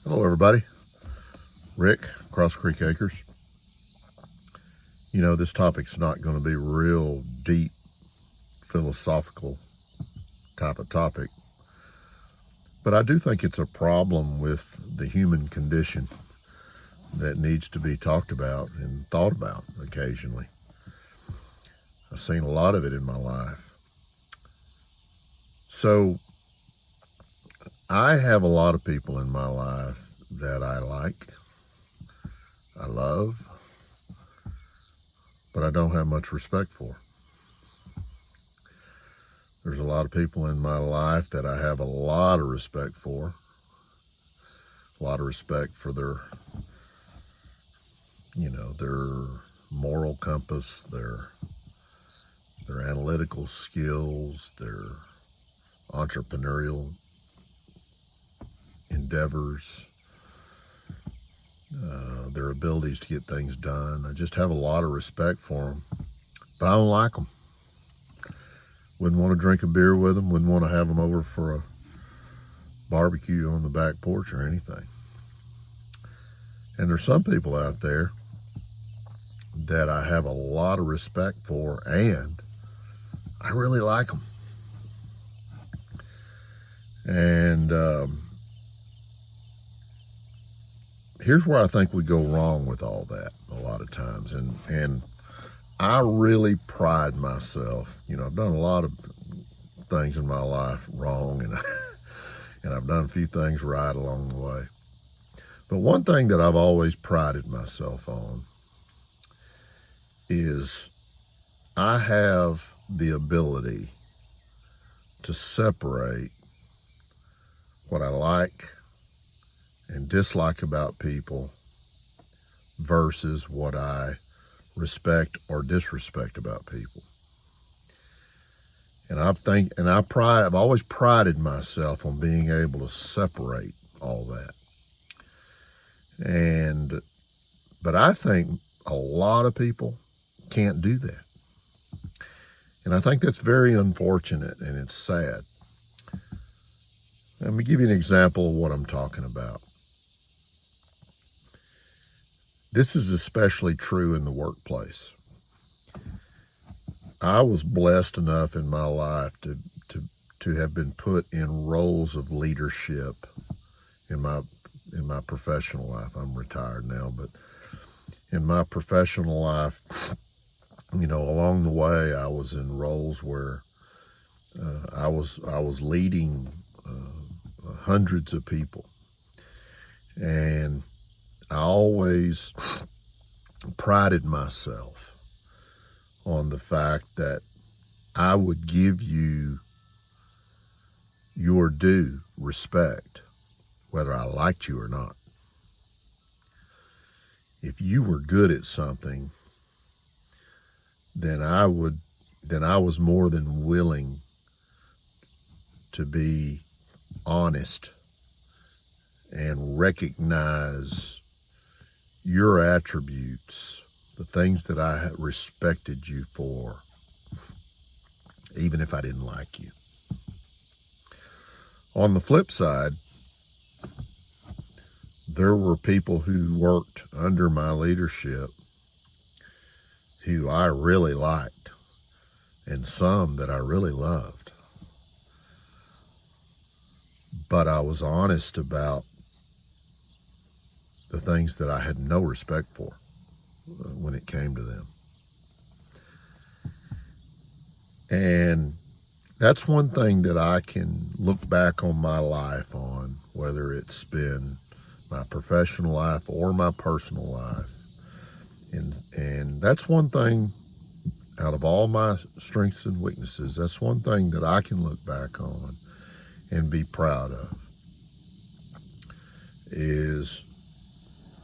Hello, everybody. Rick, Cross Creek Acres. This topic's not going to be real deep, philosophical type of topic, but I do think it's a problem with the human condition that needs to be talked about and thought about occasionally. I've seen a lot of it in my life. So, I have a lot of people in my life that I like, I love, but I don't have much respect for. There's a lot of people in my life that I have a lot of respect for. A lot of respect for their moral compass, their analytical skills, their entrepreneurial endeavors, their abilities to get things done. I just have a lot of respect for them, but I don't like them. Wouldn't want to drink a beer with them, wouldn't want to have them over for a barbecue on the back porch or anything. And there's some people out there that I have a lot of respect for, and I really like them. And here's where I think we go wrong with all that a lot of times. And I really pride myself. I've done a lot of things in my life wrong, and and I've done a few things right along the way. But one thing that I've always prided myself on is I have the ability to separate what I like and dislike about people versus what I respect or disrespect about people. And I've always prided myself on being able to separate all that. But I think a lot of people can't do that. And I think that's very unfortunate, and it's sad. Let me give you an example of what I'm talking about. This is especially true in the workplace. I was blessed enough in my life to have been put in roles of leadership in my professional life. I'm retired now, but in my professional life, along the way, I was in roles where I was leading hundreds of people, and I always prided myself on the fact that I would give you your due respect, whether I liked you or not. If you were good at something, then I was more than willing to be honest and recognize your attributes, the things that I had respected you for, even if I didn't like you. On the flip side, there were people who worked under my leadership who I really liked, and some that I really loved. But I was honest about the things that I had no respect for when it came to them. And that's one thing that I can look back on my life on, whether it's been my professional life or my personal life. And that's one thing out of all my strengths and weaknesses, that's one thing that I can look back on and be proud of, is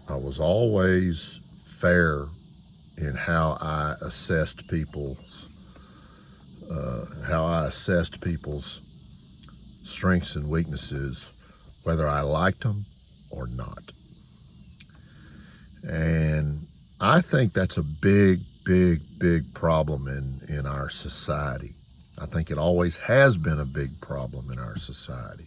I was always fair in how I assessed people's strengths and weaknesses, whether I liked them or not. And I think that's a big, big, big problem in our society. I think it always has been a big problem in our society.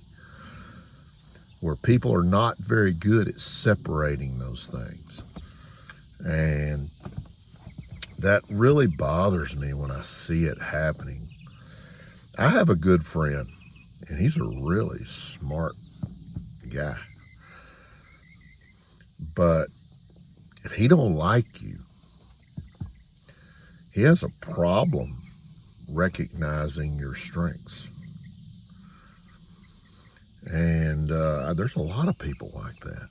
where people are not very good at separating those things. And that really bothers me when I see it happening. I have a good friend, and he's a really smart guy. But if he don't like you, he has a problem recognizing your strengths. And there's a lot of people like that.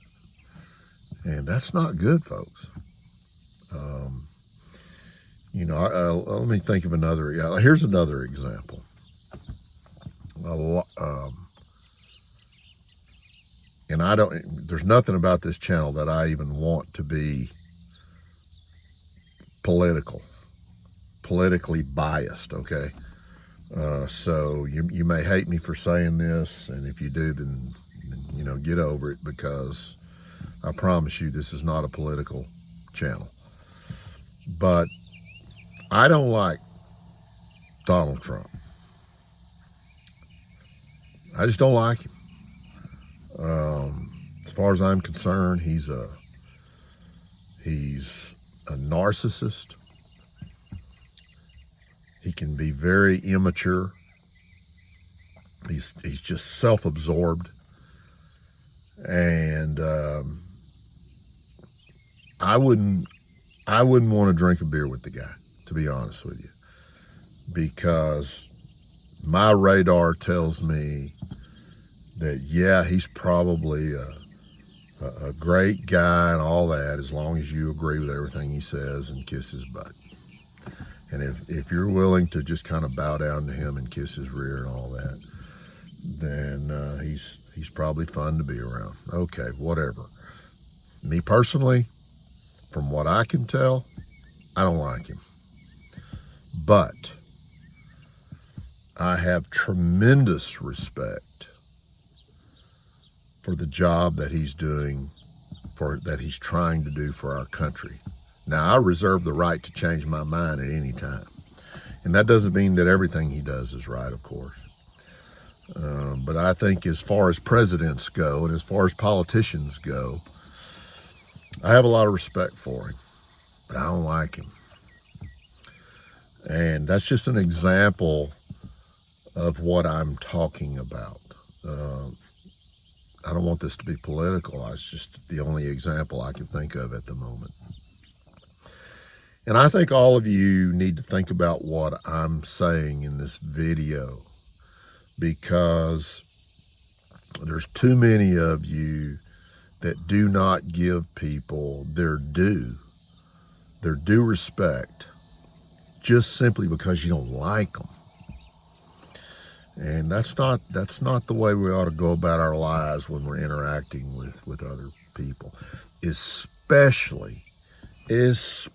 And that's not good, folks. Let me think of another. Here's another example. And there's nothing about this channel that I even want to be politically biased, okay? So you may hate me for saying this, and if you do, then get over it, because I promise you this is not a political channel. But I don't like Donald Trump. I just don't like him. As far as I'm concerned, he's a narcissist. He can be very immature. He's just self-absorbed, and I wouldn't want to drink a beer with the guy, to be honest with you, because my radar tells me that, yeah, he's probably a great guy and all that, as long as you agree with everything he says and kiss his butt. And if you're willing to just kind of bow down to him and kiss his rear and all that, then he's probably fun to be around. Okay, whatever. Me personally, from what I can tell, I don't like him. But I have tremendous respect for the job that he's doing, that he's trying to do for our country. Now, I reserve the right to change my mind at any time. And that doesn't mean that everything he does is right, of course. But I think as far as presidents go and as far as politicians go, I have a lot of respect for him, but I don't like him. And that's just an example of what I'm talking about. I don't want this to be political. It's just the only example I can think of at the moment. And I think all of you need to think about what I'm saying in this video, because there's too many of you that do not give people their due respect, just simply because you don't like them. And that's not the way we ought to go about our lives when we're interacting with other people, especially if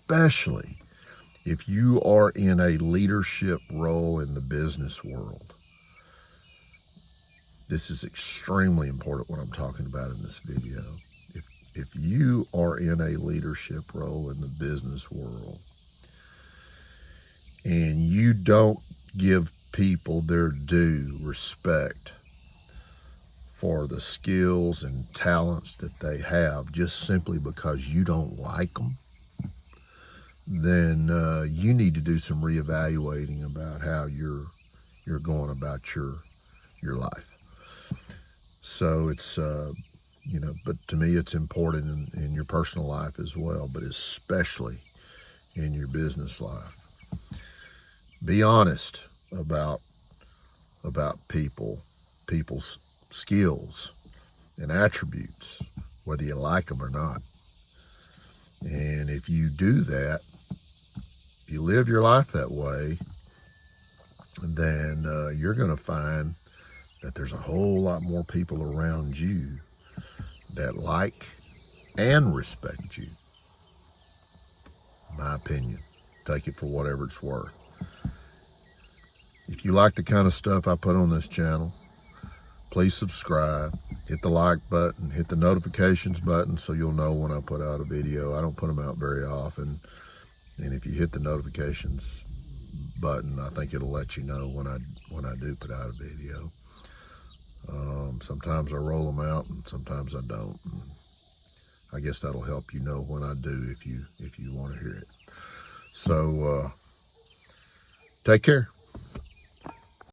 you are in a leadership role in the business world. This is extremely important, what I'm talking about in this video. If you are in a leadership role in the business world and you don't give people their due respect for the skills and talents that they have, just simply because you don't like them, then you need to do some reevaluating about how you're going about your life. So it's but to me it's important in your personal life as well, but especially in your business life. Be honest about people's skills and attributes, whether you like them or not. And if you do that, if you live your life that way, then you're going to find that there's a whole lot more people around you that like and respect you. My opinion. Take it for whatever it's worth. If you like the kind of stuff I put on this channel, please subscribe, hit the like button, hit the notifications button so you'll know when I put out a video. I don't put them out very often. And if you hit the Sometimes I roll them out, and sometimes I don't. And I guess that'll help you know when I do if you want to hear it. So take care.